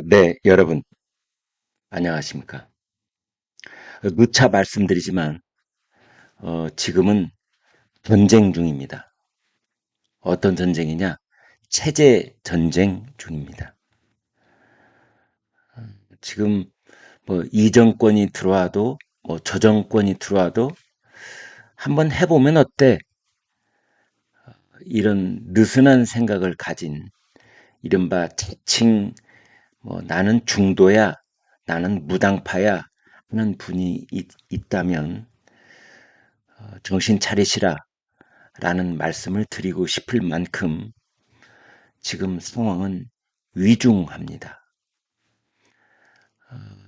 네, 여러분, 안녕하십니까. 누차 말씀드리지만, 지금은 전쟁 중입니다. 어떤 전쟁이냐? 체제 전쟁 중입니다. 지금 이 정권이 들어와도, 저 정권이 들어와도 한번 해보면 어때? 이런 느슨한 생각을 가진 이른바 자칭 나는 중도야, 나는 무당파야 하는 분이 있다면 정신 차리시라 라는 말씀을 드리고 싶을 만큼 지금 상황은 위중합니다.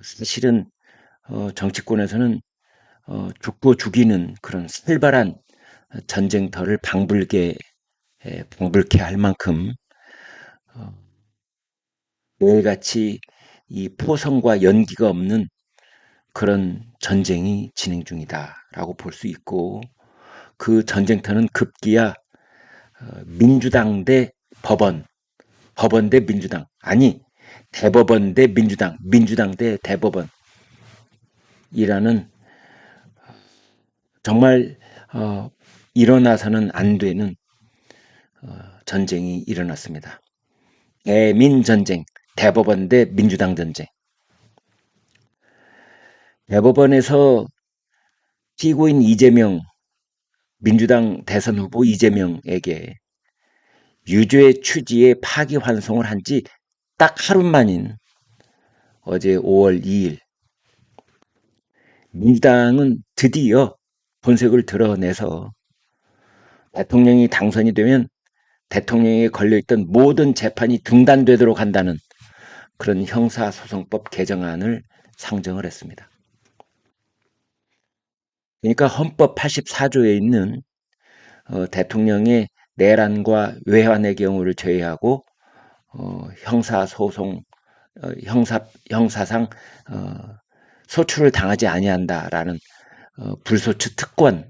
사실은 정치권에서는 죽고 죽이는 그런 살벌한 전쟁터를 방불케 할 만큼 매일같이 이 포성과 연기가 없는 그런 전쟁이 진행 중이다라고 볼 수 있고, 그 전쟁터는 급기야 민주당 대 법원, 법원 대 민주당, 아니 대법원 대 민주당, 민주당 대 대법원이라는 정말 일어나서는 안 되는 전쟁이 일어났습니다. 대민 전쟁, 대법원 대 민주당 전쟁. 대법원에서 피고인 이재명, 민주당 대선 후보 이재명에게 유죄 취지의 파기환송을 한 지 딱 하루 만인 어제 5월 2일 민주당은 드디어 본색을 드러내서 대통령이 당선이 되면 대통령에게 걸려있던 모든 재판이 중단되도록 한다는 그런 형사소송법 개정안을 상정을 했습니다. 그러니까 헌법 84조에 있는 대통령의 내란과 외환의 경우를 제외하고 형사소송, 형사상 소출을 당하지 아니한다라는 불소추 특권에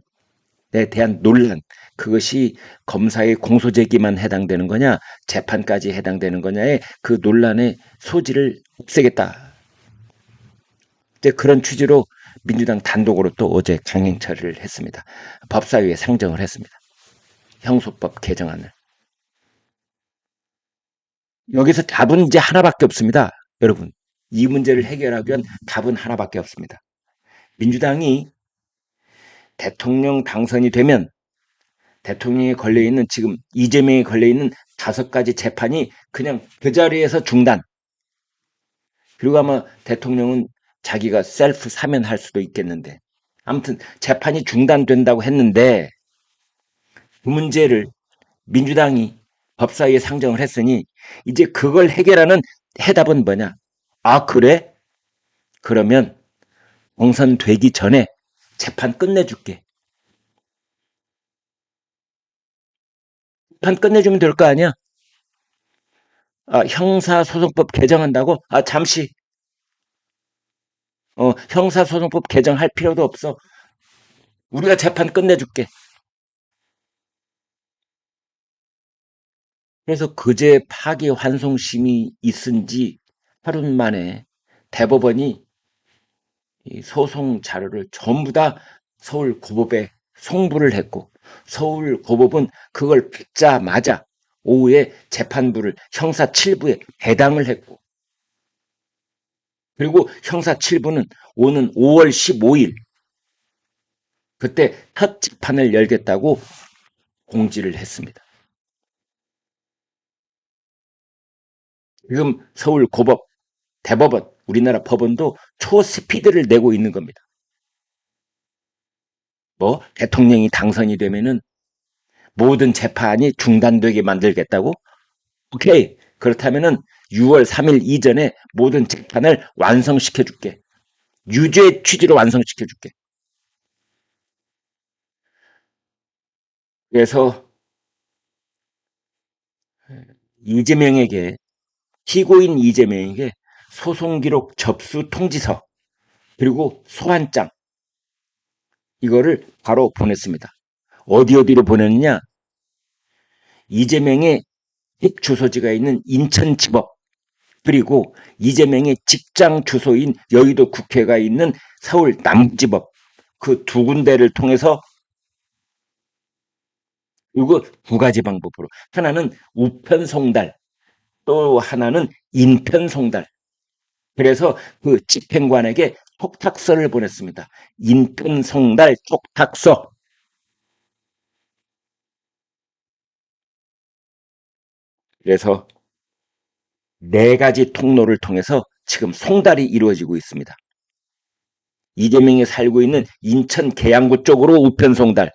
대한 논란, 그것이 검사의 공소제기만 해당되는 거냐, 재판까지 해당되는 거냐의 그 논란의 소지를 없애겠다. 이제 그런 취지로 민주당 단독으로 또 어제 강행 처리를 했습니다. 법사위에 상정을 했습니다. 형소법 개정안을. 여기서 답은 이제 하나밖에 없습니다. 여러분, 이 문제를 해결하기 위한 답은 하나밖에 없습니다. 민주당이 대통령 당선이 되면 대통령에 걸려있는, 지금 이재명에 걸려있는 5가지 재판이 그냥 그 자리에서 중단. 그리고 아마 대통령은 자기가 셀프 사면할 수도 있겠는데, 아무튼 재판이 중단된다고 했는데, 그 문제를 민주당이 법사위에 상정을 했으니 이제 그걸 해결하는 해답은 뭐냐? 아, 그래? 그러면 공선되기 전에 재판 끝내줄게. 재판 끝내주면 될 거 아니야? 형사소송법 개정한다고? 잠시. 형사소송법 개정할 필요도 없어. 우리가 재판 끝내줄게. 그래서 그제 파기환송심이 있은 지 하루 만에 대법원이 이 소송 자료를 전부 다 서울 고법에 송부를 했고, 서울 고법은 그걸 받자마자 오후에 재판부를 형사 7부에 배당을 했고, 그리고 형사 7부는 오는 5월 15일 그때 첫 재판을 열겠다고 공지를 했습니다. 지금 서울 고법, 대법원, 우리나라 법원도 초스피드를 내고 있는 겁니다. 대통령이 당선이 되면은 모든 재판이 중단되게 만들겠다고? 오케이. 그렇다면은 6월 3일 이전에 모든 재판을 완성시켜 줄게. 유죄 취지로 완성시켜 줄게. 그래서 이재명에게, 피고인 이재명에게 소송 기록 접수 통지서 그리고 소환장, 이거를 바로 보냈습니다. 어디로 보냈느냐? 이재명의 집 주소지가 있는 인천지법, 그리고 이재명의 직장 주소인 여의도 국회가 있는 서울 남부지법 그 두 군데를 통해서 이거 두 가지 방법으로 하나는 우편송달 또 하나는 인편송달 그래서 그 집행관에게 촉탁서를 보냈습니다. 인편송달 촉탁서 그래서 네 가지 통로를 통해서 지금 송달이 이루어지고 있습니다. 이재명이 살고 있는 인천 계양구 쪽으로 우편송달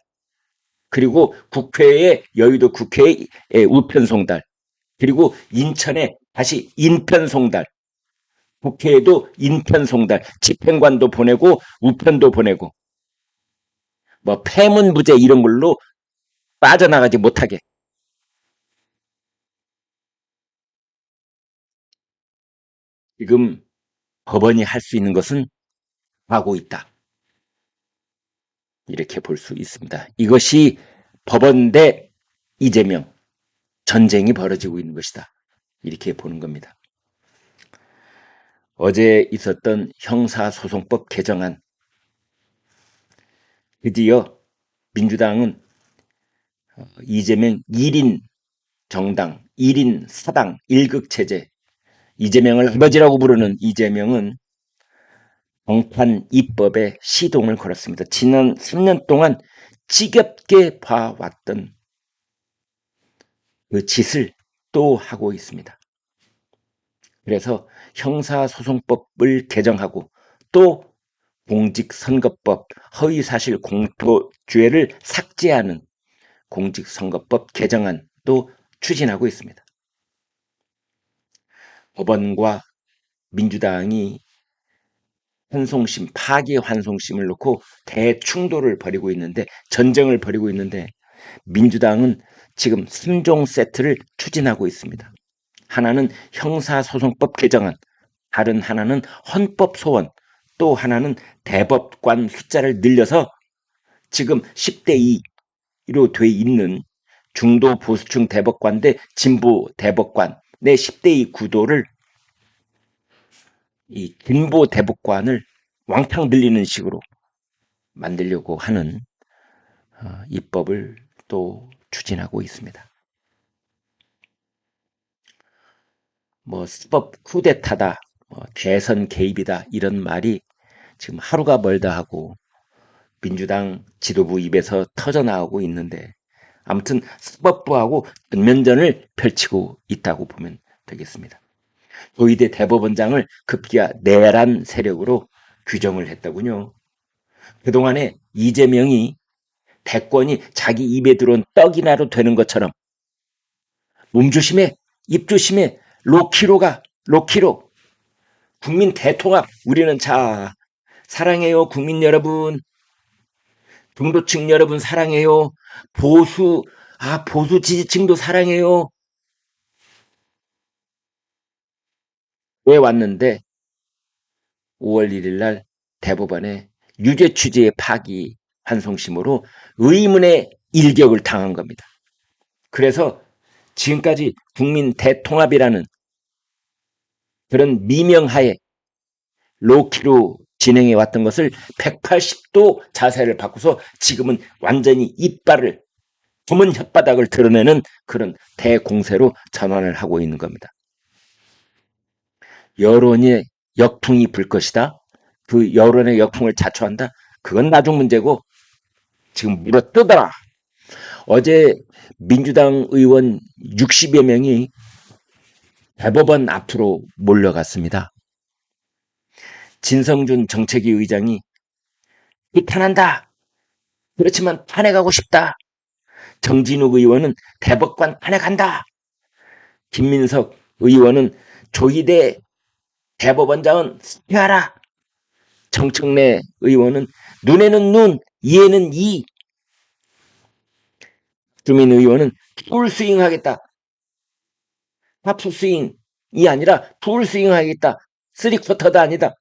그리고 국회의 여의도 국회의 우편송달 그리고 인천에 다시 인편송달 국회에도 인편송달 집행관도 보내고 우편도 보내고 뭐 폐문부재 이런 걸로 빠져나가지 못하게 지금 법원이 할 수 있는 것은 하고 있다. 이렇게 볼 수 있습니다. 이것이 법원 대 이재명 전쟁이 벌어지고 있는 것이다. 이렇게 보는 겁니다. 어제 있었던 형사소송법 개정안 드디어 민주당은 이재명 1인 정당, 1인 사당, 1극체제 이재명을 아버지라고 부르는 이재명은 정판 입법에 시동을 걸었습니다. 지난 3년 동안 지겹게 봐왔던 그 짓을 또 하고 있습니다. 그래서 형사소송법을 개정하고 또 공직선거법, 허위사실 공표죄를 삭제하는 공직선거법 개정안도 추진하고 있습니다. 법원과 민주당이 환송심, 파기 환송심을 놓고 대충돌을 벌이고 있는데 전쟁을 벌이고 있는데 민주당은 지금 3종 세트를 추진하고 있습니다. 하나는 형사소송법 개정안, 다른 하나는 헌법 소원, 또 하나는 대법관 숫자를 늘려서 지금 10대 2로 돼 있는 중도 보수층 대법관 대 진보 대법관 내 10대 2 구도를 이 진보 대법관을 왕창 늘리는 식으로 만들려고 하는 입법을 또 추진하고 있습니다. 뭐 수법 쿠데타다, 대선 개입이다 이런 말이 지금 하루가 멀다 하고 민주당 지도부 입에서 터져나오고 있는데 아무튼 수법부하고 전면전을 펼치고 있다고 보면 되겠습니다. 조희대 대법원장을 급기야 내란 세력으로 규정을 했더군요. 그동안에 이재명이 대권이 자기 입에 들어온 떡이나로 되는 것처럼 몸 조심해, 입 조심해, 로키로가, 로키로. 국민 대통합, 우리는 자, 사랑해요, 국민 여러분. 중도층 여러분 사랑해요. 보수, 보수 지지층도 사랑해요. 왜 왔는데 5월 1일 날 대법원에 유죄 취지의 파기 환송심으로 의문의 일격을 당한 겁니다. 그래서 지금까지 국민 대통합이라는 그런 미명하에 로키로 진행해 왔던 것을 180도 자세를 바꾸서 지금은 완전히 이빨을 검은 혓바닥을 드러내는 그런 대공세로 전환을 하고 있는 겁니다. 여론의 역풍이 불 것이다. 그 여론의 역풍을 자초한다. 그건 나중 문제고 지금 물어뜯어라. 어제 민주당 의원 60여 명이 대법원 앞으로 몰려갔습니다. 진성준 정책위 의장이 비판한다. 그렇지만 탄핵하고 싶다. 정진욱 의원은 대법관 탄핵한다. 김민석 의원은 조희대 대법원장은 사퇴하라. 정청래 의원은 눈에는 눈, 이에는 이. 주민 의원은 풀스윙 하겠다. 풀스윙이 아니라 풀스윙 하겠다. 3쿼터도 아니다.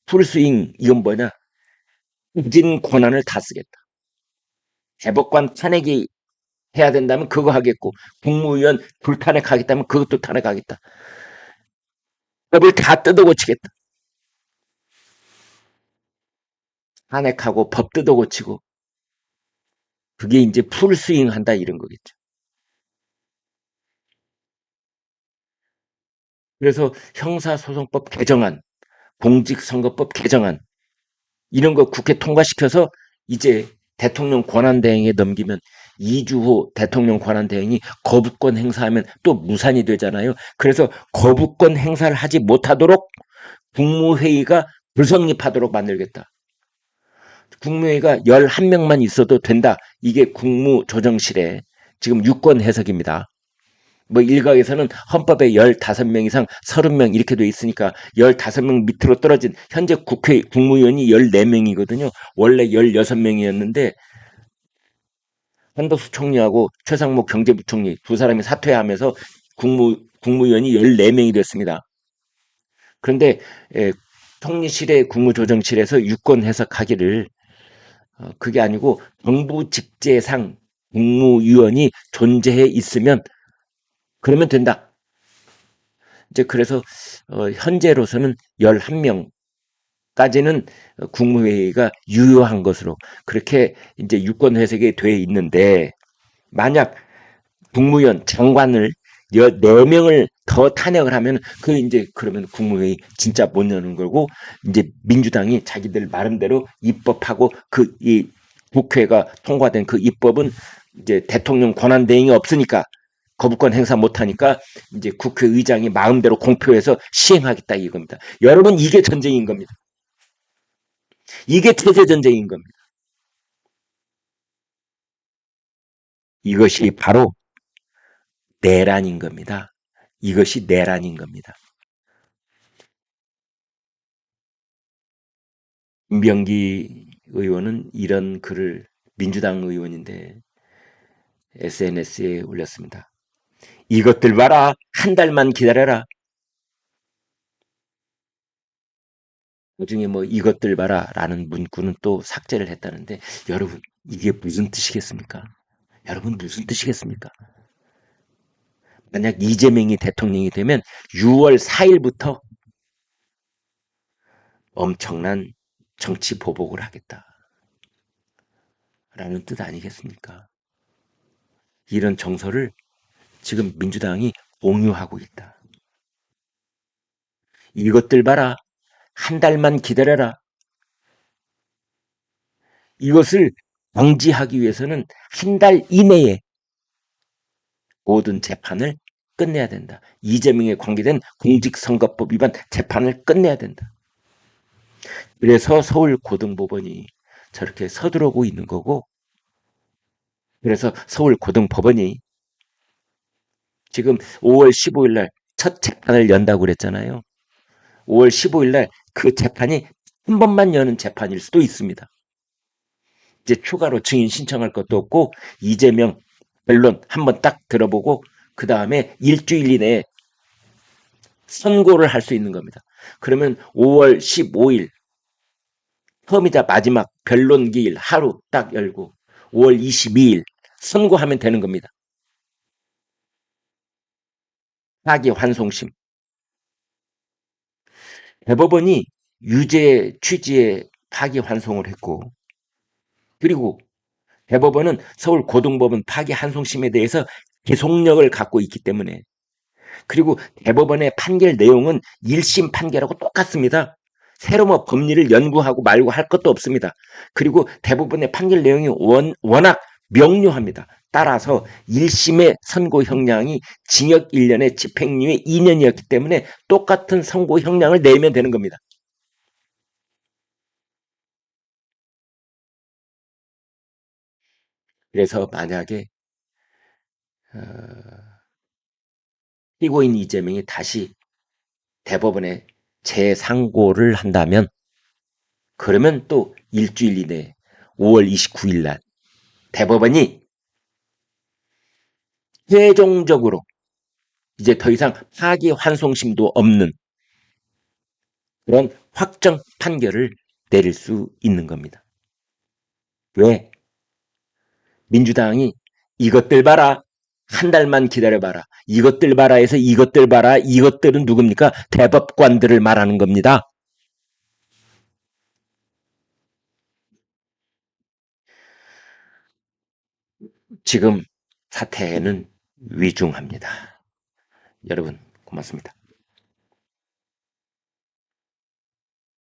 풀스윙 이건 뭐냐. 후진 권한을 다 쓰겠다. 대법관 탄핵이 해야 된다면 그거 하겠고 국무위원 불탄핵하겠다면 그것도 탄핵하겠다. 법을 다 뜯어고치겠다. 탄핵하고 법 뜯어고치고 그게 이제 풀스윙한다 이런 거겠죠. 그래서 형사소송법 개정안, 공직선거법 개정안 이런 거 국회 통과시켜서 이제 대통령 권한대행에 넘기면 2주 후 대통령 권한대행이 거부권 행사하면 또 무산이 되잖아요. 그래서 거부권 행사를 하지 못하도록 국무회의가 불성립하도록 만들겠다. 국무회의가 11명만 있어도 된다. 이게 국무조정실의 지금 유권 해석입니다. 뭐 일각에서는 헌법에 15명 이상 30명 이렇게 돼 있으니까 15명 밑으로 떨어진 현재 국회 국무위원이 14명이거든요. 원래 16명이었는데 한덕수 총리하고 최상목 경제부총리 두 사람이 사퇴하면서 국무위원이 14명이 됐습니다. 그런데 통리실의 국무조정실에서 유권 해석하기를 그게 아니고 정부 직제상 국무위원이 존재해 있으면 그러면 된다. 이제 그래서 현재로서는 11명까지는 국무회의가 유효한 것으로 그렇게 이제 유권 회색이 돼 있는데 만약 국무위원 장관을 14명을 더 탄핵을 하면 그 이제 그러면 국무회의 진짜 못 여는 거고 이제 민주당이 자기들 나름대로 입법하고 그 이 국회가 통과된 그 입법은 이제 대통령 권한 대행이 없으니까 거부권 행사 못하니까 이제 국회의장이 마음대로 공표해서 시행하겠다 이겁니다. 여러분 이게 전쟁인 겁니다. 이게 체제 전쟁인 겁니다. 이것이 바로 내란인 겁니다. 이것이 내란인 겁니다. 김병기 의원은 이런 글을 민주당 의원인데 SNS에 올렸습니다. 이것들 봐라. 한 달만 기다려라. 나중에 뭐 이것들 봐라 라는 문구는 또 삭제를 했다는데 여러분 이게 무슨 뜻이겠습니까? 여러분 무슨 뜻이겠습니까? 만약 이재명이 대통령이 되면 6월 4일부터 엄청난 정치 보복을 하겠다. 라는 뜻 아니겠습니까? 이런 정서를 지금 민주당이 공유하고 있다. 이것들 봐라. 한 달만 기다려라. 이것을 방지하기 위해서는 한 달 이내에 모든 재판을 끝내야 된다. 이재명에 관계된 공직선거법 위반 재판을 끝내야 된다. 그래서 서울고등법원이 저렇게 서두르고 있는 거고 그래서 서울고등법원이 지금 5월 15일 날 첫 재판을 연다고 그랬잖아요. 5월 15일 날 그 재판이 한 번만 여는 재판일 수도 있습니다. 이제 추가로 증인 신청할 것도 없고 이재명 변론 한번 딱 들어보고 그 다음에 일주일 이내에 선고를 할 수 있는 겁니다. 그러면 5월 15일 혐의자 마지막 변론 기일 하루 딱 열고 5월 22일 선고하면 되는 겁니다. 파기환송심. 대법원이 유죄 취지의 파기환송을 했고 그리고 대법원은 서울고등법원 파기환송심에 대해서 계속력을 갖고 있기 때문에 그리고 대법원의 판결 내용은 1심 판결하고 똑같습니다. 새로 뭐 법리를 연구하고 말고 할 것도 없습니다. 그리고 대법원의 판결 내용이 워낙 명료합니다. 따라서 1심의 선고 형량이 징역 1년에 집행유예 2년이었기 때문에 똑같은 선고 형량을 내면 되는 겁니다. 그래서 만약에 피고인 이재명이 다시 대법원에 재상고를 한다면 그러면 또 일주일 이내에 5월 29일 날 대법원이 최종적으로 이제 더 이상 파기환송심도 없는 그런 확정 판결을 내릴 수 있는 겁니다. 왜? 민주당이 이것들 봐라. 한 달만 기다려봐라. 이것들 봐라 해서 이것들 봐라. 이것들은 누굽니까? 대법관들을 말하는 겁니다. 지금 사태는 위중합니다. 여러분, 고맙습니다.